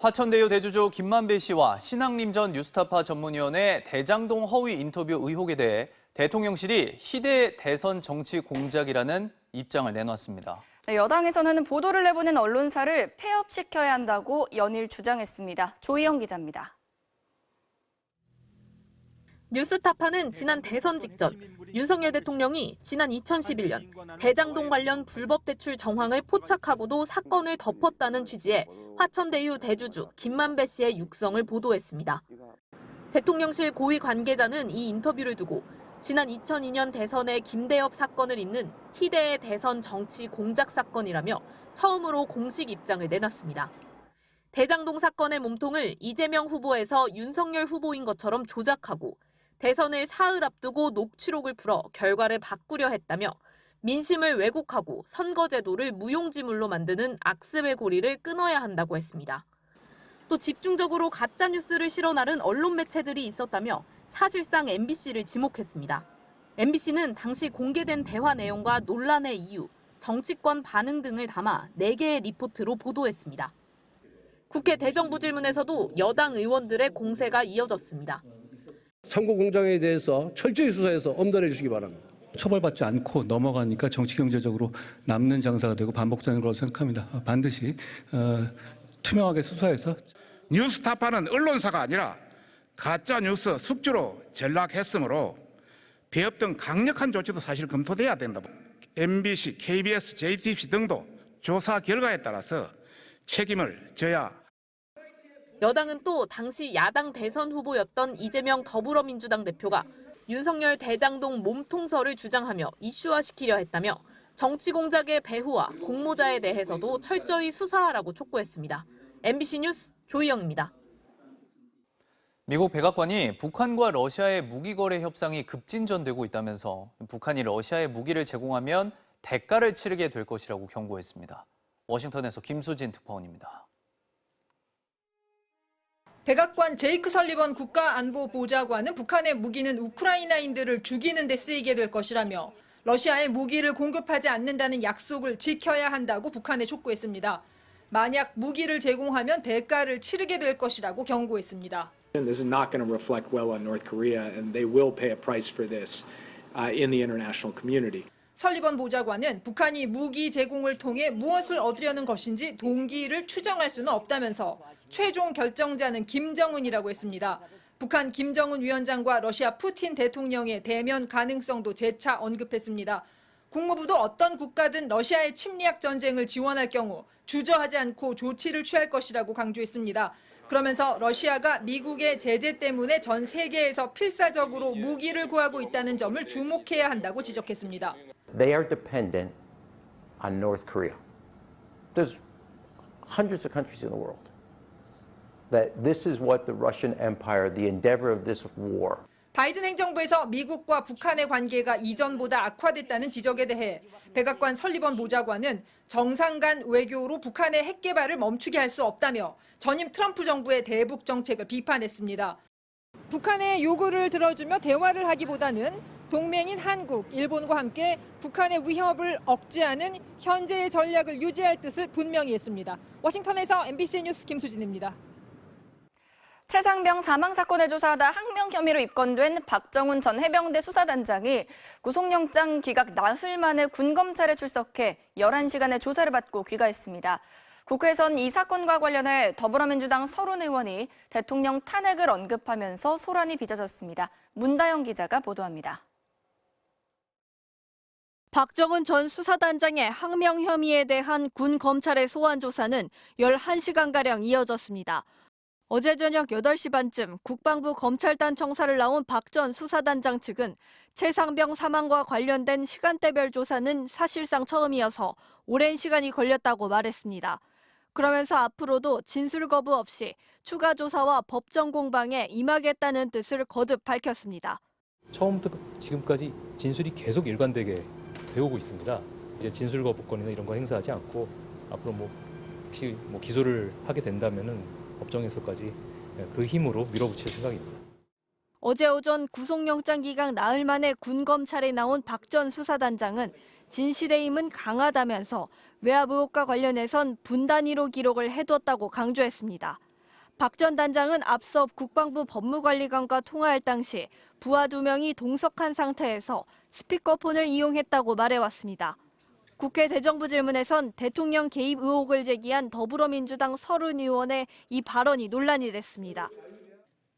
화천대유 대주주 김만배 씨와 신앙림 전 뉴스타파 전문위원의 대장동 허위 인터뷰 의혹에 대해 대통령실이 희대의 대선 정치 공작이라는 입장을 내놨습니다. 여당에서는 보도를 내보낸 언론사를 폐업시켜야 한다고 연일 주장했습니다. 조희영 기자입니다. 뉴스타파는 지난 대선 직전 윤석열 대통령이 지난 2011년 대장동 관련 불법 대출 정황을 포착하고도 사건을 덮었다는 취지의 화천대유 대주주 김만배 씨의 육성을 보도했습니다. 대통령실 고위 관계자는 이 인터뷰를 두고 지난 2002년 대선의 김대엽 사건을 잇는 희대의 대선 정치 공작 사건이라며 처음으로 공식 입장을 내놨습니다. 대장동 사건의 몸통을 이재명 후보에서 윤석열 후보인 것처럼 조작하고 대선을 사흘 앞두고 녹취록을 풀어 결과를 바꾸려 했다며 민심을 왜곡하고 선거제도를 무용지물로 만드는 악습의 고리를 끊어야 한다고 했습니다. 또 집중적으로 가짜뉴스를 실어 나른 언론 매체들이 있었다며 사실상 MBC를 지목했습니다. MBC는 당시 공개된 대화 내용과 논란의 이유, 정치권 반응 등을 담아 4개의 리포트로 보도했습니다. 국회 대정부질문에서도 여당 의원들의 공세가 이어졌습니다. 선거 공작에 대해서 철저히 수사해서 엄단해 주시기 바랍니다. 처벌받지 않고 넘어가니까 정치 경제적으로 남는 장사가 되고 반복되는 거라고 생각합니다. 반드시 투명하게 수사해서. 뉴스타파는 언론사가 아니라 가짜 뉴스 숙주로 전락했으므로 폐업 등 강력한 조치도 사실 검토돼야 된다. MBC, KBS, JTBC 등도 조사 결과에 따라서 책임을 져야. 여당은 또 당시 야당 대선 후보였던 이재명 더불어민주당 대표가 윤석열 대장동 몸통설을 주장하며 이슈화시키려 했다며 정치 공작의 배후와 공모자에 대해서도 철저히 수사하라고 촉구했습니다. MBC 뉴스 조희영입니다. 미국 백악관이 북한과 러시아의 무기 거래 협상이 급진전되고 있다면서 북한이 러시아에 무기를 제공하면 대가를 치르게 될 것이라고 경고했습니다. 워싱턴에서 김수진 특파원입니다. 백악관 제이크 설리번 국가안보보좌관은 북한의 무기는 우크라이나인들을 죽이는 데 쓰이게 될 것이라며 러시아에 무기를 공급하지 않는다는 약속을 지켜야 한다고 북한에 촉구했습니다. 만약 무기를 제공하면 대가를 치르게 될 것이라고 경고했습니다. This is not going to reflect well on North Korea, and they will pay a price for this in the international community. 설리번 보좌관은 북한이 무기 제공을 통해 무엇을 얻으려는 것인지 동기를 추정할 수는 없다면서 최종 결정자는 김정은이라고 했습니다. 북한 김정은 위원장과 러시아 푸틴 대통령의 대면 가능성도 재차 언급했습니다. 국무부도 어떤 국가든 러시아의 침략 전쟁을 지원할 경우 주저하지 않고 조치를 취할 것이라고 강조했습니다. 그러면서 러시아가 미국의 제재 때문에 전 세계에서 필사적으로 무기를 구하고 있다는 점을 주목해야 한다고 지적했습니다. They are dependent on North Korea. There's hundreds of countries in the world. That this is what the Russian Empire, the endeavor of this war. 바이든 행정부에서 미국과 북한의 관계가 이전보다 악화됐다는 지적에 대해 백악관 설리번 보좌관은 정상 간 외교로 북한의 핵 개발을 멈추게 할 수 없다며 전임 트럼프 정부의 대북 정책을 비판했습니다. 북한의 요구를 들어주며 대화를 하기보다는 동맹인 한국, 일본과 함께 북한의 위협을 억제하는 현재의 전략을 유지할 뜻을 분명히 했습니다. 워싱턴에서 MBC 뉴스 김수진입니다. 최상병 사망 사건을 조사하다 항명 혐의로 입건된 박정훈 전 해병대 수사단장이 구속영장 기각 나흘 만에 군검찰에 출석해 11시간의 조사를 받고 귀가했습니다. 국회에선 이 사건과 관련해 더불어민주당 서른 의원이 대통령 탄핵을 언급하면서 소란이 빚어졌습니다. 문다영 기자가 보도합니다. 박정훈 전 수사단장의 항명 혐의에 대한 군 검찰의 소환 조사는 11시간가량 이어졌습니다. 어제 저녁 8시 반쯤 국방부 검찰단 청사를 나온 박 전 수사단장 측은 최상병 사망과 관련된 시간대별 조사는 사실상 처음이어서 오랜 시간이 걸렸다고 말했습니다. 그러면서 앞으로도 진술 거부 없이 추가 조사와 법정 공방에 임하겠다는 뜻을 거듭 밝혔습니다. 처음부터 지금까지 진술이 계속 일관되게 되어오고 있습니다. 이제 진술 거부권이나 이런 거 행사하지 않고 앞으로 혹시 기소를 하게 된다면은 법정에서까지 그 힘으로 밀어붙일 생각입니다. 어제 오전 구속영장 기각 나흘 만에 군 검찰에 나온 박 전 수사단장은 진실의 힘은 강하다면서 외압 의혹과 관련해선 분단위로 기록을 해뒀다고 강조했습니다. 박 전 단장은 앞서 국방부 법무관리관과 통화할 당시 부하 2명이 동석한 상태에서 스피커폰을 이용했다고 말해왔습니다. 국회 대정부 질문에선 대통령 개입 의혹을 제기한 더불어민주당 서른 의원의 이 발언이 논란이 됐습니다.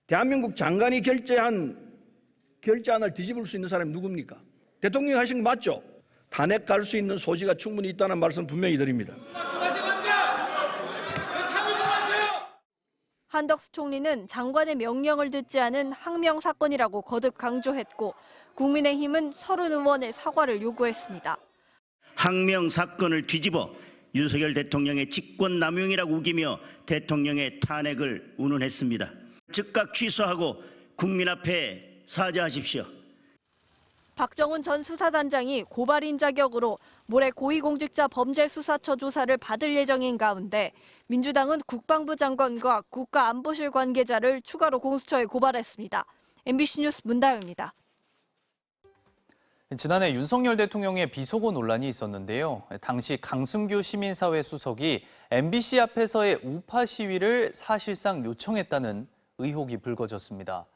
대한민국 장관이 결재안을 뒤집을 수 있는 사람이 누굽니까? 대통령이 하신 거 맞죠? 탄핵 갈 수 있는 소지가 충분히 있다는 말씀 분명히 드립니다. 한덕수 총리는 장관의 명령을 듣지 않은 항명 사건이라고 거듭 강조했고 국민의힘은 서른 의원의 사과를 요구했습니다. 항명 사건을 뒤집어 윤석열 대통령의 직권남용이라고 우기며 대통령의 탄핵을 운운했습니다. 즉각 취소하고 국민 앞에 사죄하십시오. 박정훈 전 수사단장이 고발인 자격으로 모레 고위공직자 범죄수사처 조사를 받을 예정인 가운데 민주당은 국방부 장관과 국가안보실 관계자를 추가로 공수처에 고발했습니다. MBC 뉴스 문다영입니다. 지난해 윤석열 대통령의 비속어 논란이 있었는데요. 당시 강승규 시민사회 수석이 MBC 앞에서의 우파 시위를 사실상 요청했다는 의혹이 불거졌습니다.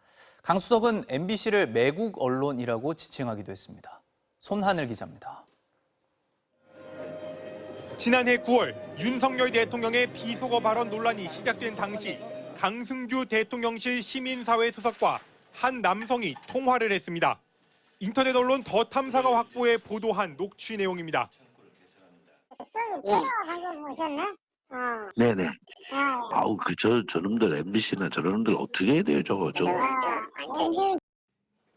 강 수석은 MBC를 매국 언론이라고 지칭하기도 했습니다. 손하늘 기자입니다. 지난해 9월 윤석열 대통령의 비속어 발언 논란이 시작된 당시 강승규 대통령실 시민사회 수석과 한 남성이 통화를 했습니다. 인터넷 언론 더 탐사가 확보해 보도한 녹취 내용입니다. 방금 보셨네? 네네. 아우 저놈들 MBC나 저놈들 어떻게 해야 돼요 저거.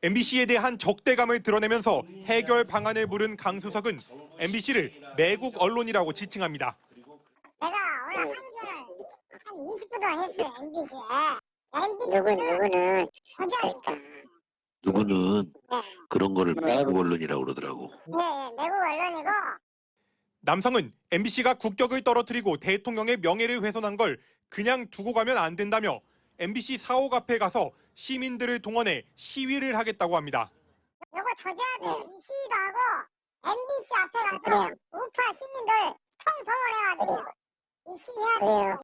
MBC에 대한 적대감을 드러내면서 해결 방안을 물은 강 수석은 MBC를 매국 언론이라고 지칭합니다. 내가 원래 한 20분 동안 했어요 MBC에. 누구는 누구는 그런 거를 매국 언론이라고 그러더라고. 네, 매국 언론이고. 남성은 MBC가 국격을 떨어뜨리고 대통령의 명예를 훼손한 걸 그냥 두고 가면 안 된다며 MBC 사옥 앞에 가서 시민들을 동원해 시위를 하겠다고 합니다. 이거 저자들 인치도 하고 MBC 앞에 가서 우파 시민들 총동원해가지고 이 시위해야 돼요.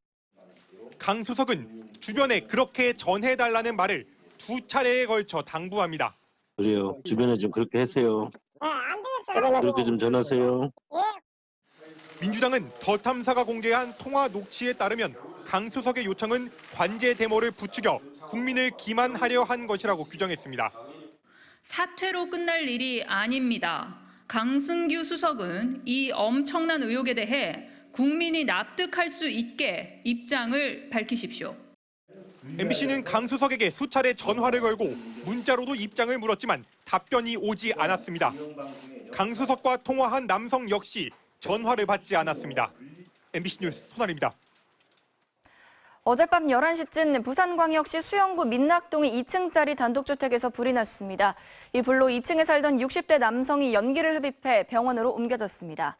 강 수석은 주변에 그렇게 전해달라는 말을 2차례에 걸쳐 당부합니다. 그래요. 주변에 좀 그렇게 하세요. 네, 안 되겠어요. 그렇게 좀 전하세요. 예. 민주당은 더 탐사가 공개한 통화 녹취에 따르면 강 수석의 요청은 관제 데모를 부추겨 국민을 기만하려 한 것이라고 규정했습니다. 사퇴로 끝날 일이 아닙니다. 강승규 수석은 이 엄청난 의혹에 대해 국민이 납득할 수 있게 입장을 밝히십시오. MBC는 강 수석에게 수차례 전화를 걸고 문자로도 입장을 물었지만 답변이 오지 않았습니다. 강 수석과 통화한 남성 역시 전화를 받지 않았습니다. MBC 뉴스 손아래입니다. 어젯밤 11시쯤 부산광역시 수영구 민낙동의 2층짜리 단독주택에서 불이 났습니다. 이 불로 2층에 살던 60대 남성이 연기를 흡입해 병원으로 옮겨졌습니다.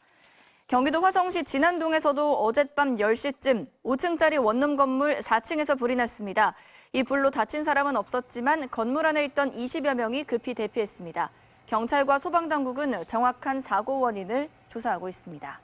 경기도 화성시 진안동에서도 어젯밤 10시쯤 5층짜리 원룸 건물 4층에서 불이 났습니다. 이 불로 다친 사람은 없었지만 건물 안에 있던 20여 명이 급히 대피했습니다. 경찰과 소방당국은 정확한 사고 원인을 조사하고 있습니다.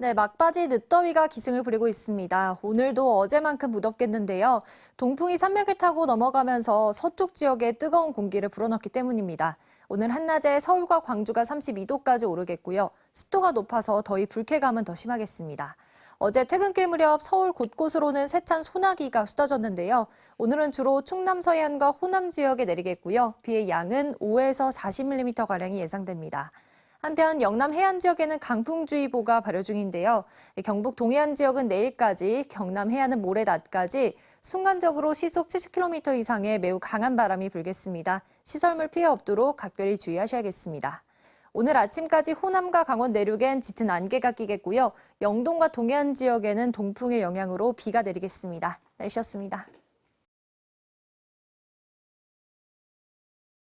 네, 막바지 늦더위가 기승을 부리고 있습니다. 오늘도 어제만큼 무덥겠는데요. 동풍이 산맥을 타고 넘어가면서 서쪽 지역에 뜨거운 공기를 불어넣기 때문입니다. 오늘 한낮에 서울과 광주가 32도까지 오르겠고요. 습도가 높아서 더위 불쾌감은 더 심하겠습니다. 어제 퇴근길 무렵 서울 곳곳으로는 세찬 소나기가 쏟아졌는데요. 오늘은 주로 충남 서해안과 호남 지역에 내리겠고요. 비의 양은 5에서 40mm가량이 예상됩니다. 한편 영남 해안 지역에는 강풍주의보가 발효 중인데요. 경북 동해안 지역은 내일까지, 경남 해안은 모레 낮까지 순간적으로 시속 70km 이상의 매우 강한 바람이 불겠습니다. 시설물 피해 없도록 각별히 주의하셔야겠습니다. 오늘 아침까지 호남과 강원 내륙엔 짙은 안개가 끼겠고요. 영동과 동해안 지역에는 동풍의 영향으로 비가 내리겠습니다. 날씨였습니다.